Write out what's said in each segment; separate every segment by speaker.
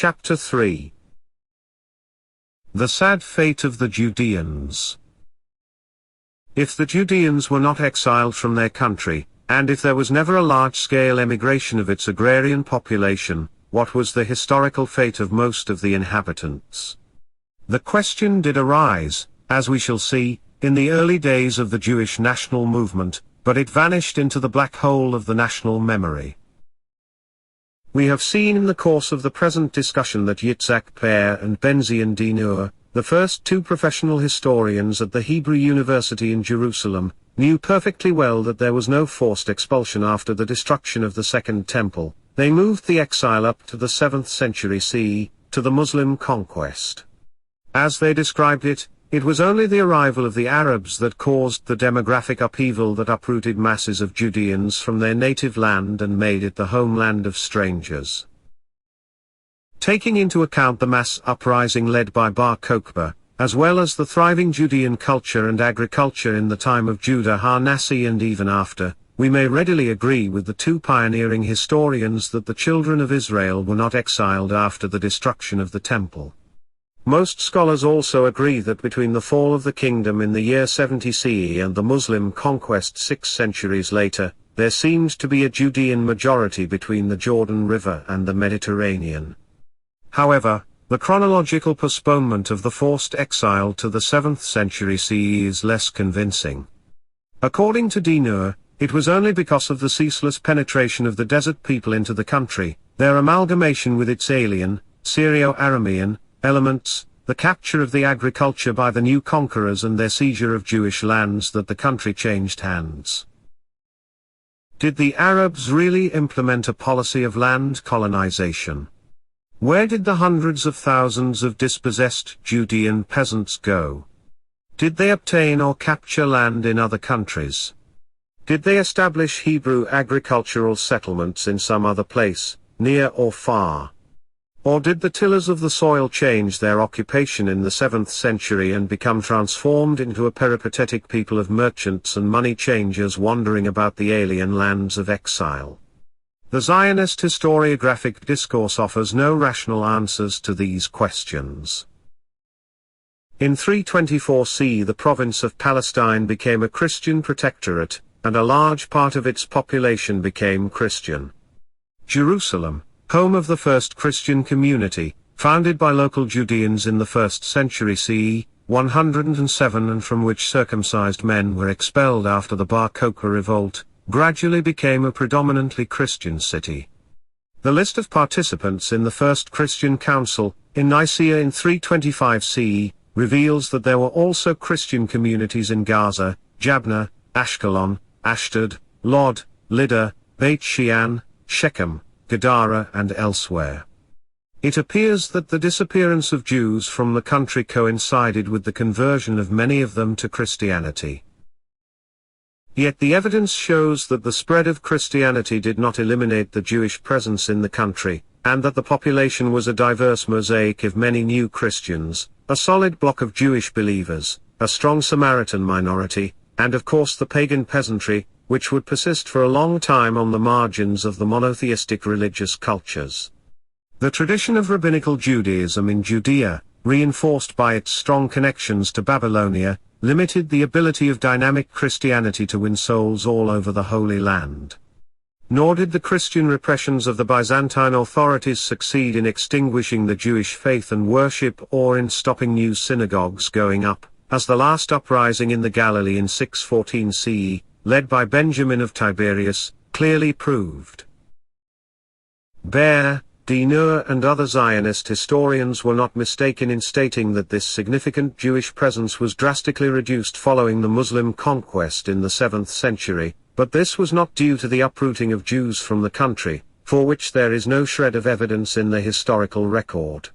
Speaker 1: Chapter 3. The sad fate of the Judeans. If the Judeans were not exiled from their country, and if there was never a large-scale emigration of its agrarian population, what was the historical fate of most of the inhabitants? The question did arise, as we shall see, in the early days of the Jewish national movement, but it vanished into the black hole of the national memory. We have seen in the course of the present discussion that Yitzhak Per and Benzion Dinur, the first two professional historians at the Hebrew University in Jerusalem, knew perfectly well that there was no forced expulsion after the destruction of the Second Temple. They moved the exile up to the 7th century CE, to the Muslim conquest. As they described it, it was only the arrival of the Arabs that caused the demographic upheaval that uprooted masses of Judeans from their native land and made it the homeland of strangers. Taking into account the mass uprising led by Bar Kokhba, as well as the thriving Judean culture and agriculture in the time of Judah Hanasi and even after, we may readily agree with the two pioneering historians that the children of Israel were not exiled after the destruction of the temple. Most scholars also agree that between the fall of the kingdom in the year 70 CE and the Muslim conquest 6 centuries later, there seemed to be a Judean majority between the Jordan River and the Mediterranean. However, the chronological postponement of the forced exile to the 7th century CE is less convincing. According to Dinur, it was only because of the ceaseless penetration of the desert people into the country, their amalgamation with its alien, Syro-Aramean, elements, the capture of the agriculture by the new conquerors and their seizure of Jewish lands that the country changed hands. Did the Arabs really implement a policy of land colonization? Where did the hundreds of thousands of dispossessed Judean peasants go? Did they obtain or capture land in other countries? Did they establish Hebrew agricultural settlements in some other place, near or far? Or did the tillers of the soil change their occupation in the 7th century and become transformed into a peripatetic people of merchants and money changers wandering about the alien lands of exile? The Zionist historiographic discourse offers no rational answers to these questions. In 324 CE the province of Palestine became a Christian protectorate, and a large part of its population became Christian. Jerusalem, home of the first Christian community, founded by local Judeans in the 1st century CE, 107 and from which circumcised men were expelled after the Bar Kokhba revolt, gradually became a predominantly Christian city. The list of participants in the First Christian Council, in Nicaea in 325 CE, reveals that there were also Christian communities in Gaza, Jabneh, Ashkelon, Ashdod, Lod, Lydda, Beit Shean, Shechem, Gadara and elsewhere. It appears that the disappearance of Jews from the country coincided with the conversion of many of them to Christianity. Yet the evidence shows that the spread of Christianity did not eliminate the Jewish presence in the country, and that the population was a diverse mosaic of many new Christians, a solid block of Jewish believers, a strong Samaritan minority, and of course the pagan peasantry, which would persist for a long time on the margins of the monotheistic religious cultures. The tradition of rabbinical Judaism in Judea, reinforced by its strong connections to Babylonia, limited the ability of dynamic Christianity to win souls all over the Holy Land. Nor did the Christian repressions of the Byzantine authorities succeed in extinguishing the Jewish faith and worship or in stopping new synagogues going up, as the last uprising in the Galilee in 614 CE, led by Benjamin of Tiberias, clearly proved. Ber, Dinur and other Zionist historians were not mistaken in stating that this significant Jewish presence was drastically reduced following the Muslim conquest in the 7th century, but this was not due to the uprooting of Jews from the country, for which there is no shred of evidence in the historical record.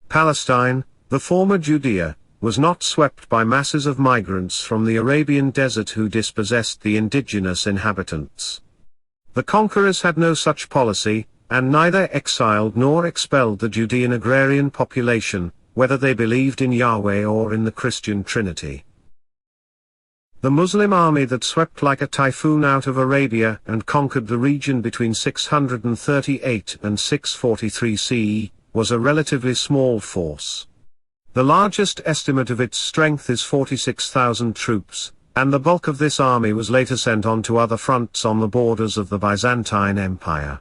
Speaker 1: Palestine, the former Judea, was not swept by masses of migrants from the Arabian desert who dispossessed the indigenous inhabitants. The conquerors had no such policy, and neither exiled nor expelled the Judean agrarian population, whether they believed in Yahweh or in the Christian Trinity. The Muslim army that swept like a typhoon out of Arabia and conquered the region between 638 and 643 CE, was a relatively small force. The largest estimate of its strength is 46,000 troops, and the bulk of this army was later sent on to other fronts on the borders of the Byzantine Empire.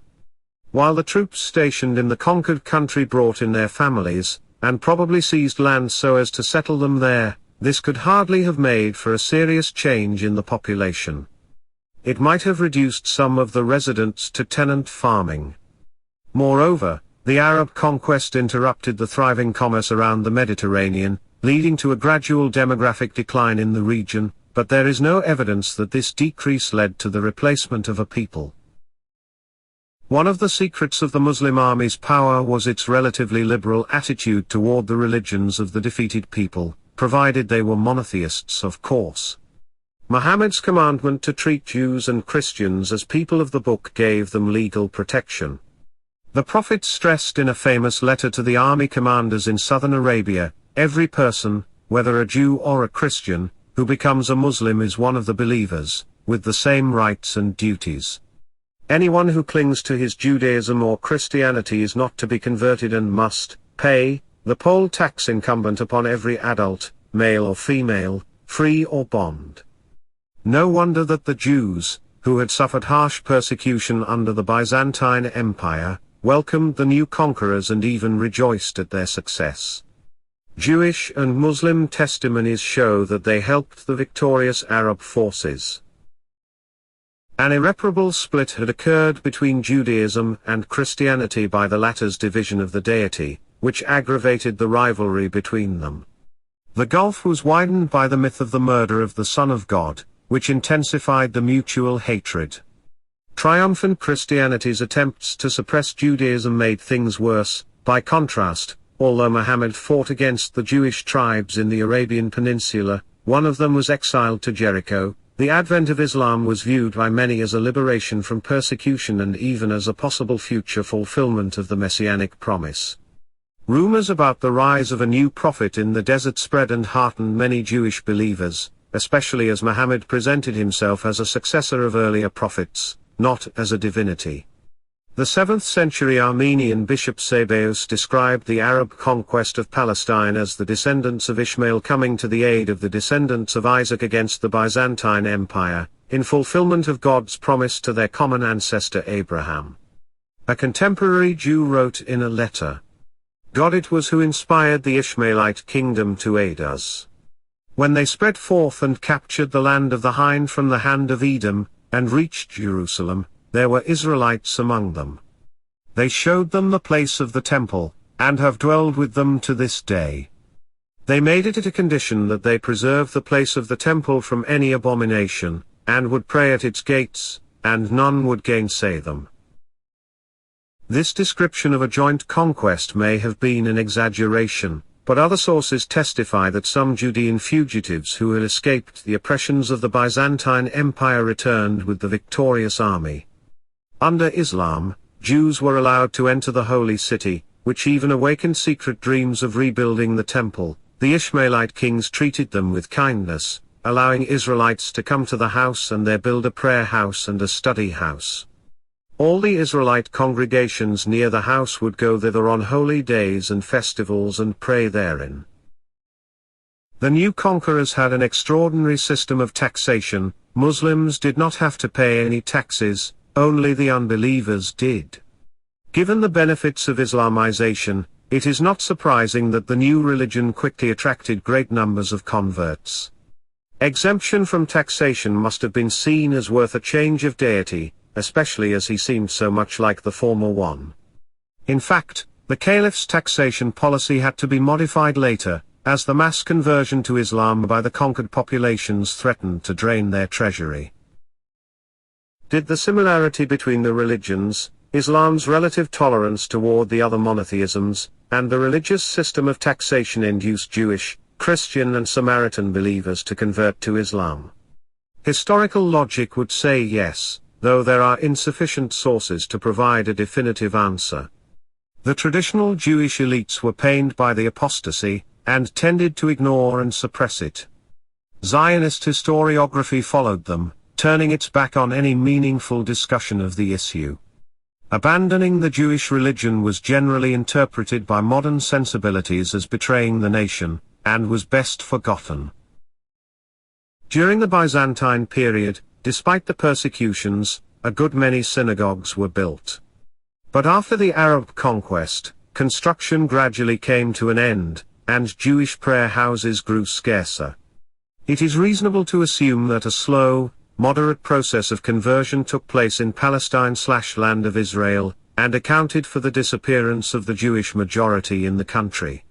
Speaker 1: While the troops stationed in the conquered country brought in their families, and probably seized land so as to settle them there, this could hardly have made for a serious change in the population. It might have reduced some of the residents to tenant farming. Moreover, the Arab conquest interrupted the thriving commerce around the Mediterranean, leading to a gradual demographic decline in the region, but there is no evidence that this decrease led to the replacement of a people. One of the secrets of the Muslim army's power was its relatively liberal attitude toward the religions of the defeated people, provided they were monotheists, of course. Muhammad's commandment to treat Jews and Christians as people of the book gave them legal protection. The Prophet stressed in a famous letter to the army commanders in southern Arabia, "Every person, whether a Jew or a Christian, who becomes a Muslim is one of the believers, with the same rights and duties. Anyone who clings to his Judaism or Christianity is not to be converted and must pay the poll tax incumbent upon every adult, male or female, free or bond." No wonder that the Jews, who had suffered harsh persecution under the Byzantine Empire, welcomed the new conquerors and even rejoiced at their success. Jewish and Muslim testimonies show that they helped the victorious Arab forces. An irreparable split had occurred between Judaism and Christianity by the latter's division of the deity, which aggravated the rivalry between them. The gulf was widened by the myth of the murder of the Son of God, which intensified the mutual hatred. Triumphant Christianity's attempts to suppress Judaism made things worse. By contrast, although Muhammad fought against the Jewish tribes in the Arabian Peninsula, one of them was exiled to Jericho. The advent of Islam was viewed by many as a liberation from persecution and even as a possible future fulfillment of the messianic promise. Rumors about the rise of a new prophet in the desert spread and heartened many Jewish believers, especially as Muhammad presented himself as a successor of earlier prophets, not as a divinity. The 7th century Armenian bishop Sabaeus described the Arab conquest of Palestine as the descendants of Ishmael coming to the aid of the descendants of Isaac against the Byzantine Empire, in fulfillment of God's promise to their common ancestor Abraham. A contemporary Jew wrote in a letter, "God it was who inspired the Ishmaelite kingdom to aid us. When they spread forth and captured the land of the Hind from the hand of Edom, and reached Jerusalem, there were Israelites among them. They showed them the place of the temple, and have dwelled with them to this day. They made it a condition that they preserve the place of the temple from any abomination, and would pray at its gates, and none would gainsay them." This description of a joint conquest may have been an exaggeration, but other sources testify that some Judean fugitives who had escaped the oppressions of the Byzantine Empire returned with the victorious army. Under Islam, Jews were allowed to enter the holy city, which even awakened secret dreams of rebuilding the temple. The Ishmaelite kings treated them with kindness, allowing Israelites to come to the house and there build a prayer house and a study house. All the Israelite congregations near the house would go thither on holy days and festivals and pray therein. The new conquerors had an extraordinary system of taxation. Muslims did not have to pay any taxes, only the unbelievers did. Given the benefits of Islamization, it is not surprising that the new religion quickly attracted great numbers of converts. Exemption from taxation must have been seen as worth a change of deity, especially as he seemed so much like the former one. In fact, the caliph's taxation policy had to be modified later, as the mass conversion to Islam by the conquered populations threatened to drain their treasury. Did the similarity between the religions, Islam's relative tolerance toward the other monotheisms, and the religious system of taxation induce Jewish, Christian and Samaritan believers to convert to Islam? Historical logic would say yes, though there are insufficient sources to provide a definitive answer. The traditional Jewish elites were pained by the apostasy, and tended to ignore and suppress it. Zionist historiography followed them, turning its back on any meaningful discussion of the issue. Abandoning the Jewish religion was generally interpreted by modern sensibilities as betraying the nation, and was best forgotten. During the Byzantine period, despite the persecutions, a good many synagogues were built. But after the Arab conquest, construction gradually came to an end, and Jewish prayer houses grew scarcer. It is reasonable to assume that a slow, moderate process of conversion took place in Palestine/Land of Israel, and accounted for the disappearance of the Jewish majority in the country.